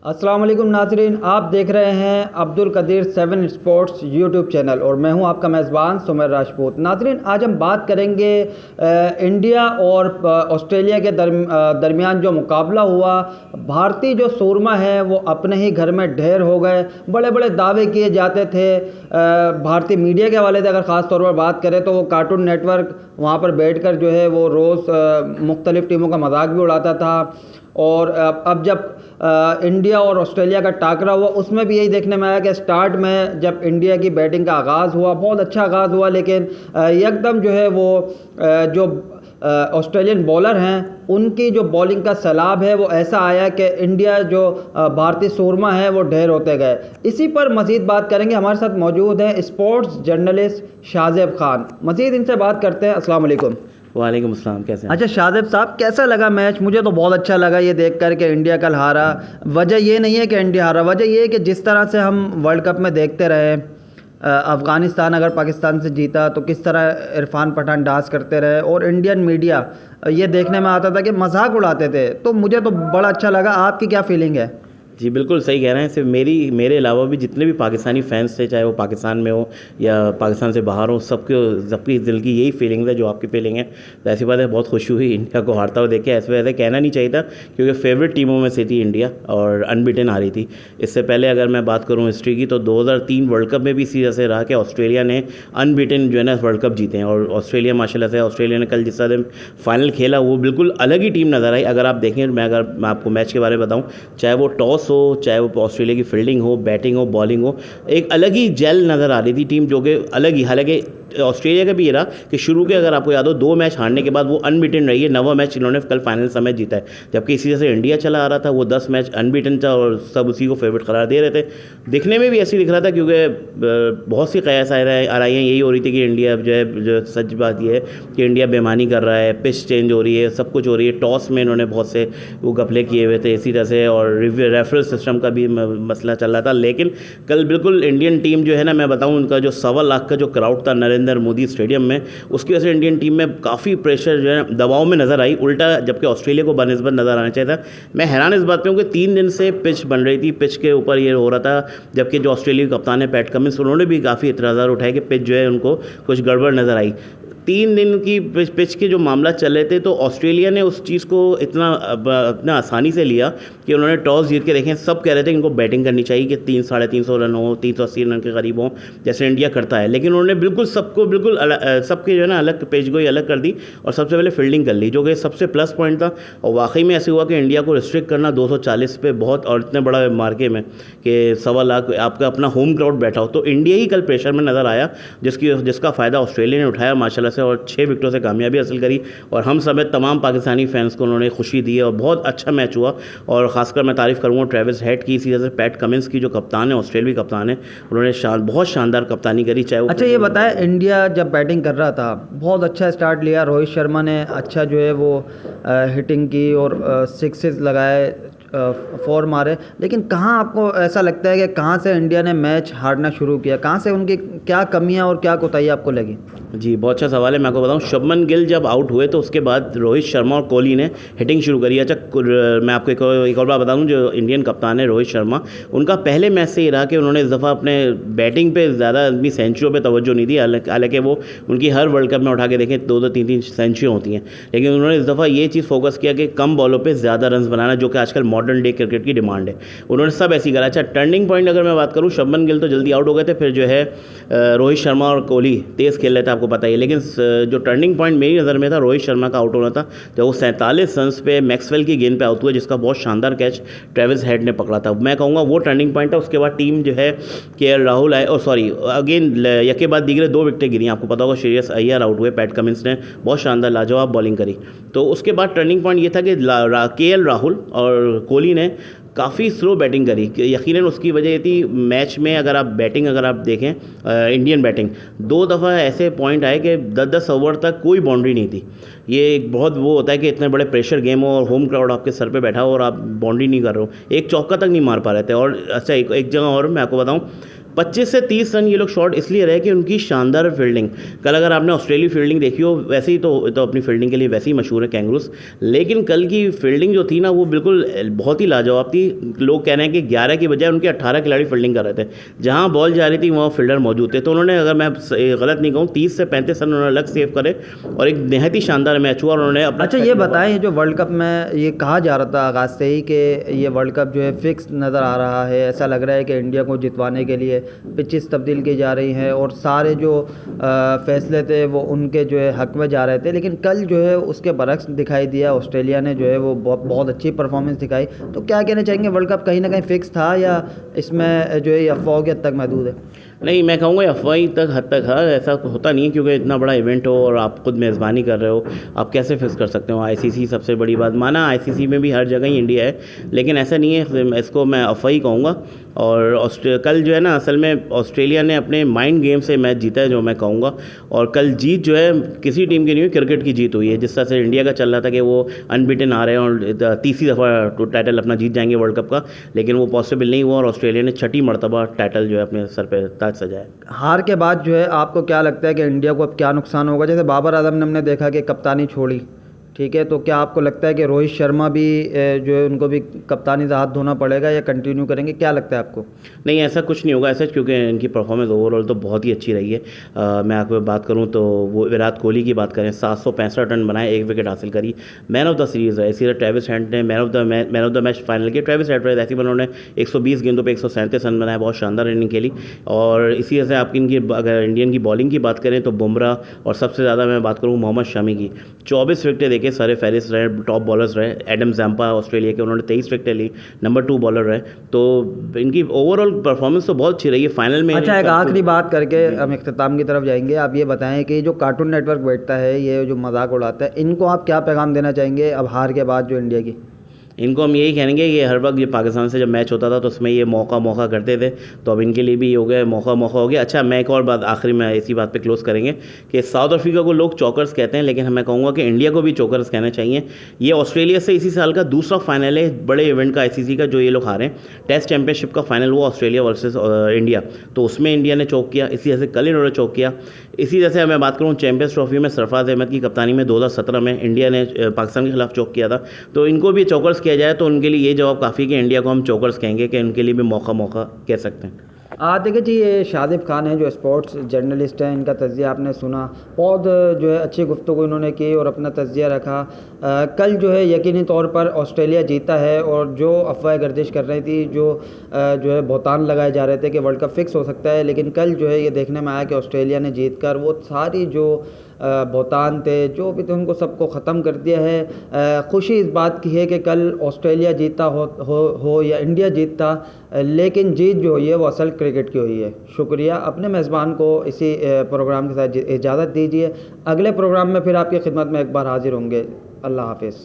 अस्सलाम वालेकुम नाज़रीन, आप देख रहे हैं Abdul Qadir 7 sports YouTube channel और मैं हूं आपका मेज़बान सुमेर राजपूत। नाज़रीन, आज हम बात करेंगे इंडिया और ऑस्ट्रेलिया के दरमियान जो मुकाबला हुआ। भारतीय जो सूरमा है वो अपने ही घर में ढेर हो गए। बड़े बड़े दावे किए जाते थे भारतीय मीडिया के हवाले से अगर ख़ास तौर पर बात करें तो वो कार्टून नेटवर्क वहाँ पर बैठकर जो है वो रोज़ मुख्तलिफ़ टीमों का मजाक भी उड़ाता था। और अब जब इंडिया और ऑस्ट्रेलिया का टाकरा हुआ उसमें भी यही देखने में आया कि स्टार्ट में जब इंडिया की बैटिंग का आगाज़ हुआ, बहुत अच्छा आगाज़ हुआ, लेकिन एकदम जो है वो जो ऑस्ट्रेलियन बॉलर हैं उनकी जो बॉलिंग का सैलाब है वो ऐसा आया कि इंडिया जो भारतीय सूरमा है वो ढेर होते गए। इसी पर मज़ीद बात करेंगे। हमारे साथ मौजूद हैं स्पोर्ट्स जर्नलिस्ट शाहज़ेब खान। मज़ीद इनसे बात करते हैं। अस्सलाम वालेकुम। वालेकुम अस्सलाम, कैसे हैं? अच्छा शाहज़ेब साहब, कैसा लगा मैच? मुझे तो बहुत अच्छा लगा ये देख कर के इंडिया कल हारा। वजह ये नहीं है कि इंडिया हारा, वजह ये है कि जिस तरह से हम वर्ल्ड कप में देखते रहे, अफ़गानिस्तान अगर पाकिस्तान से जीता तो किस तरह इरफान पठान डांस करते रहे और इंडियन मीडिया ये देखने में आता था कि मजाक उड़ाते थे। तो मुझे तो बड़ा अच्छा लगा। आपकी क्या फीलिंग है? जी बिल्कुल सही कह रहे हैं। सिर्फ मेरे अलावा भी जितने भी पाकिस्तानी फैंस थे, चाहे वो पाकिस्तान में हो या पाकिस्तान से बाहर हो, सबकी दिल की यही फीलिंग है जो आपकी फीलिंग है। तो ऐसी बात है, बहुत खुशी हुई इंडिया को हारता हुआ देख के। ऐसे कहना नहीं चाहिए था क्योंकि फेवरेट टीमों में से थी इंडिया और अनबीटन हारी थी। इससे पहले अगर मैं बात करूँ हिस्ट्री की तो 2003 वर्ल्ड कप में भी इसी तरह से रहा कि ऑस्ट्रेलिया ने अनबीटन जो है ना वर्ल्ड कप जीते हैं। और ऑस्ट्रेलिया माशाल्लाह से ऑस्ट्रेलिया ने कल जिस तरह फाइनल खेला वो बिल्कुल अलग ही टीम नज़र आई। अगर आप देखें, अगर मैं आपको मैच के बारे में बताऊँ, चाहे वो टॉस हो, चाहे वो ऑस्ट्रेलिया की फील्डिंग हो, बैटिंग हो, बॉलिंग हो, एक अलग ही जेल नज़र आ रही थी टीम, जो कि अलग ही। हालांकि ऑस्ट्रेलिया का भी ये रहा कि शुरू के अगर आपको याद हो 2 मैच हारने के बाद वो अनबीटन रही है। 9वां मैच इन्होंने कल फाइनल समय जीता है, जबकि इसी तरह से इंडिया चला आ रहा था, वो 10 मैच अनबीटन था और सब उसी को फेवरेट करार दे रहे थे। दिखने में भी ऐसी दिख रहा था क्योंकि बहुत सी कयास आराइयाँ यही हो रही थी कि इंडिया जो सच बात ये है कि इंडिया बेईमानी कर रहा है, पिच चेंज हो रही है, सब कुछ हो रही है। टॉस में इन्होंने बहुत से वो घपले किए हुए थे इसी तरह से, और रेफरल सिस्टम का भी मसला चल रहा था। लेकिन कल बिल्कुल इंडियन टीम जो है ना, मैं बताऊं, उनका जो 1.25 लाख का जो क्राउड था नरेंद्र मोदी स्टेडियम में, उसकी वजह से इंडियन टीम में काफ़ी प्रेशर जो है दबाव में नज़र आई उल्टा, जबकि ऑस्ट्रेलिया को बनस्बत नज़र आना चाहिए था। मैं हैरान इस बात पे हूँ कि 3 दिन से पिच बन रही थी, पिच के ऊपर ये हो रहा था, जबकि जो ऑस्ट्रेलिया के कप्तान है पैट कमिंस, उन्होंने भी काफ़ी इतराज़ात उठाए कि पिच जो है उनको कुछ गड़बड़ नज़र आई। 3 दिन की पिच के जो मामला चल रहे थे तो ऑस्ट्रेलिया ने उस चीज़ को इतना आसानी से लिया कि उन्होंने टॉस जीत के, देखें सब कह रहे थे कि इनको बैटिंग करनी चाहिए कि 300-350 रन हो, 380 रन के करीब हो जैसे इंडिया करता है, लेकिन उन्होंने बिल्कुल सबके जो है ना अलग पेज गोई अलग कर दी और सबसे पहले फील्डिंग कर ली, जो कि सबसे प्लस पॉइंट था। और वाकई में ऐसे हुआ कि इंडिया को रिस्ट्रिक्ट करना 240 पे बहुत, और इतने बड़ा मार्के में कि 1.25 लाख आपका अपना होम क्राउड बैठा हो, तो इंडिया ही कल प्रेशर में नज़र आया, जिसका फ़ायदा ऑस्ट्रेलिया ने उठाया माशाल्लाह से, और 6 विकेटों से कामयाबी हासिल करी। और हम समेत तमाम पाकिस्तानी फैंस को उन्होंने खुशी दी है और बहुत अच्छा मैच हुआ। और ख़ासकर मैं तारीफ़ करूँगा ट्रेविस हेड की, इसी तरह से पैट कमिंस की, जो कप्तान है, ऑस्ट्रेलियावी कप्तान है, उन्होंने बहुत शानदार कप्तानी करी। चाहे वो अच्छा ये बताएं, इंडिया जब बैटिंग कर रहा था बहुत अच्छा स्टार्ट लिया, रोहित शर्मा ने अच्छा जो है वो हिटिंग की और सिक्सेस लगाए, 4 मारे, लेकिन कहाँ आपको ऐसा लगता है कि कहाँ से इंडिया ने मैच हारना शुरू किया? कहाँ से उनकी क्या कमियां और क्या कोताही आपको लगी? जी बहुत अच्छा सवाल है। मैं आपको बताऊं, शुभमन गिल जब आउट हुए तो उसके बाद रोहित शर्मा और कोहली ने हिटिंग शुरू करी। अच्छा मैं आपको एक और बात बता दूं, जो इंडियन कप्तान है रोहित शर्मा, उनका पहले मैच से ये रहा कि उन्होंने इस दफ़ा अपने बैटिंग पे ज़्यादा अपनी सेंचुरियों पे तवज्जो नहीं दी। हालांकि वो उनकी हर वर्ल्ड कप में उठा के देखें 2-2 3-3 सेंचुरियाँ होती हैं, लेकिन उन्होंने इस दफ़ा ये चीज़ फोकस किया कि कम बॉलों पर ज़्यादा रन बनाना, जो कि आजकल मॉडर्न डे क्रिकेट की डिमांड है। उन्होंने सब ऐसी करा। अच्छा टर्निंग पॉइंट अगर मैं बात करूँ, शुभमन गिल तो जल्दी आउट हो गए थे, फिर जो है रोहित शर्मा और कोहली तेज़ खेल रहे थे, आपको पता ही है। लेकिन जो टर्निंग पॉइंट मेरी नज़र में था, रोहित शर्मा का आउट होना था, जब वो 47 रन पे मैक्सवेल की गेंद पे आउट हुआ, जिसका बहुत शानदार कैच ट्रेविस हेड ने पकड़ा था। मैं कहूँगा वो टर्निंग पॉइंट था। उसके बाद टीम जो है केएल राहुल आए, और सॉरी अगेन यके बाद दीगरे 2 विकेटें गिरी, आपको पता होगा श्रेयस अय्यर आउट हुए, पैट कमिंस ने बहुत शानदार लाजवाब बॉलिंग करी। तो उसके बाद टर्निंग पॉइंट ये था कि केएल राहुल और कोहली ने काफ़ी स्लो बैटिंग करी। यकीनन उसकी वजह ये थी, मैच में अगर आप देखें इंडियन बैटिंग 2 दफ़ा ऐसे पॉइंट आए कि 10-10 ओवर तक कोई बाउंड्री नहीं थी। ये एक बहुत वो होता है कि इतने बड़े प्रेशर गेम हो और होम क्राउड आपके सर पे बैठा हो और आप बाउंड्री नहीं कर रहे हो, एक चौका तक नहीं मार पा रहे थे। और अच्छा एक जगह और मैं आपको बताऊं, 25 से 30 रन ये लोग शॉर्ट इसलिए रहे कि उनकी शानदार फील्डिंग। कल अगर आपने ऑस्ट्रेलिया फील्डिंग देखी हो, वैसे ही तो अपनी फील्डिंग के लिए वैसे ही मशहूर है कैंगरूस, लेकिन कल की फील्डिंग जो थी ना वो बिल्कुल बहुत ही लाजवाब थी। लोग कह रहे हैं कि 11 की बजाय उनके 18 खिलाड़ी फील्डिंग कर रहे थे, जहाँ बॉल जा रही थी वहाँ फील्डर मौजूद थे। तो उन्होंने, अगर मैं गलत नहीं कहूँ, 30 से 35 रन उन्होंने अलग सेव करे और एक नहायत ही शानदार मैच हुआ। उन्होंने अपना अच्छा ये बताएं, जो वर्ल्ड कप में ये कहा जा रहा था आगाज़ से ही कि ये वर्ल्ड कप जो है फिक्स नज़र आ रहा है, ऐसा लग रहा है कि इंडिया को जितवाने के लिए पिचेस तब्दील की जा रही हैं और सारे जो फैसले थे वो उनके जो है हक में जा रहे थे, लेकिन कल जो है उसके बरक्स दिखाई दिया। ऑस्ट्रेलिया ने जो है वो बहुत अच्छी परफॉर्मेंस दिखाई। तो क्या कहना चाहेंगे, वर्ल्ड कप कहीं ना कहीं फिक्स था या इसमें जो है अफवाह के हद तक महदूद है? नहीं, मैं कहूँगा अफवाही तक हद तक है, ऐसा होता नहीं है, क्योंकि इतना बड़ा इवेंट हो और आप खुद मेज़बानी कर रहे हो, आप कैसे फिक्स कर सकते हो। आईसीसी सबसे बड़ी बात, माना आईसीसी में भी हर जगह ही इंडिया है, लेकिन ऐसा नहीं है, इसको मैं अफवाही कहूँगा। और कल जो है ना, असल में ऑस्ट्रेलिया ने अपने माइंड गेम से मैच जीता है, जो मैं कहूँगा। और कल जीत जो है किसी टीम की नहीं हुई, क्रिकेट की जीत हुई है। जिस तरह से इंडिया का चल रहा था कि वो अनबीटन आ रहे हैं और तीसरी दफ़ा टाइटल अपना जीत जाएंगे वर्ल्ड कप का, लेकिन वो पॉसिबल नहीं हुआ और ऑस्ट्रेलिया ने छठी मरतबा टाइटल जो है अपने सर पर ताज सजाया। हार के बाद जो है आपको क्या लगता है कि इंडिया को अब क्या नुकसान होगा? जैसे बाबर आजम ने हमने देखा कि कप्तानी छोड़ी, ठीक है, तो क्या आपको लगता है कि रोहित शर्मा भी जो है उनको भी कप्तानी से हाथ धोना पड़ेगा या कंटिन्यू करेंगे? क्या लगता है आपको? नहीं, ऐसा कुछ नहीं होगा ऐसा, क्योंकि इनकी परफॉर्मेंस ओवरऑल तो बहुत ही अच्छी रही है। मैं आपको बात करूं तो वो विराट कोहली की बात करें, 765 रन बनाए, 1 विकेट हासिल करी, मैन ऑफ द सीरीज़ है। इसी तरह ट्रेविस हेड ने man of the match final किया। ट्रेविस हेड ऐसी उन्होंने 120 गेंदों पे 137 रन बनाए, बहुत शानदार इनिंग खेली। और इसी तरह से आप इनकी अगर इंडियन की बॉलिंग की बात करें तो बुमराह, और सबसे ज़्यादा मैं बात करूँ मोहम्मद शमी की, 24 विकेटें देखे, सारे फेरिस रहे, टॉप बॉलर्स रहे। एडम जैम्पा ऑस्ट्रेलिया के, उन्होंने 23 विकेटें ली, नंबर 2 बॉलर रहे। तो इनकी ओवरऑल परफॉर्मेंस तो बहुत अच्छी रही है फाइनल में। अच्छा, एक आखिरी बात करके हम इख्तिताम की तरफ जाएंगे। आप ये बताएं कि जो कार्टून नेटवर्क बैठता है, ये जो मजाक उड़ाता है, इनको आप क्या पैगाम देना चाहेंगे अब हार के बाद जो इंडिया की? इनको हम यही कहेंगे कि हर वक्त ये पाकिस्तान से जब मैच होता था तो उसमें ये मौका करते थे, तो अब इनके लिए भी ये हो गया मौका हो गया। अच्छा, मैं एक और बात आखिरी में इसी बात पे क्लोज करेंगे कि साउथ अफ्रीका को लोग चौकर्स कहते हैं, लेकिन मैं कहूँगा कि इंडिया को भी चौकर्स कहना चाहिए। ये ऑस्ट्रेलिया से इसी साल का दूसरा फाइनल है बड़े इवेंट का, आईसीसी का, जो ये लोग हारे। टेस्ट चैंपियनशिप का फाइनल हुआ ऑस्ट्रेलिया वर्सेस इंडिया, तो उसमें इंडिया ने चौक किया। इसी तरह से कल इन्होंने चौक किया। इसी तरह से मैं बात करूँ चैंपियंस ट्रॉफी में सरफराज अहमद की कप्तानी में 2017 में इंडिया ने पाकिस्तान के खिलाफ चौक किया था। तो इनको भी चौकर्स किया जाए तो उनके लिए ये जवाब काफ़ी कि इंडिया को हम चौकर्स कहेंगे, कि उनके लिए भी मौका कह सकते हैं। देखिए जी, ये शादिब खान है जो स्पोर्ट्स जर्नलिस्ट हैं, इनका तज्ज़िया आपने सुना। बहुत जो है अच्छी गुफ्तगू इन्होंने की और अपना तज्ज़िया रखा। कल जो है यकीनी तौर पर ऑस्ट्रेलिया जीता है और जो अफवाह गर्दिश कर रही थी, जो है बहुतान लगाए जा रहे थे कि वर्ल्ड कप फिक्स हो सकता है, लेकिन कल जो है ये देखने में आया कि ऑस्ट्रेलिया ने जीत कर वो सारी जो बहुतान थे, जो भी थे, उनको सबको ख़त्म कर दिया है। खुशी इस बात की है कि कल ऑस्ट्रेलिया जीता हो या इंडिया जीतता, लेकिन जीत जो हुई है वो असल क्रिकेट की हुई है। शुक्रिया। अपने मेज़बान को इसी प्रोग्राम के साथ इजाज़त दीजिए। अगले प्रोग्राम में फिर आपकी खिदमत में एक बार हाज़िर होंगे। अल्लाह हाफ़िज़।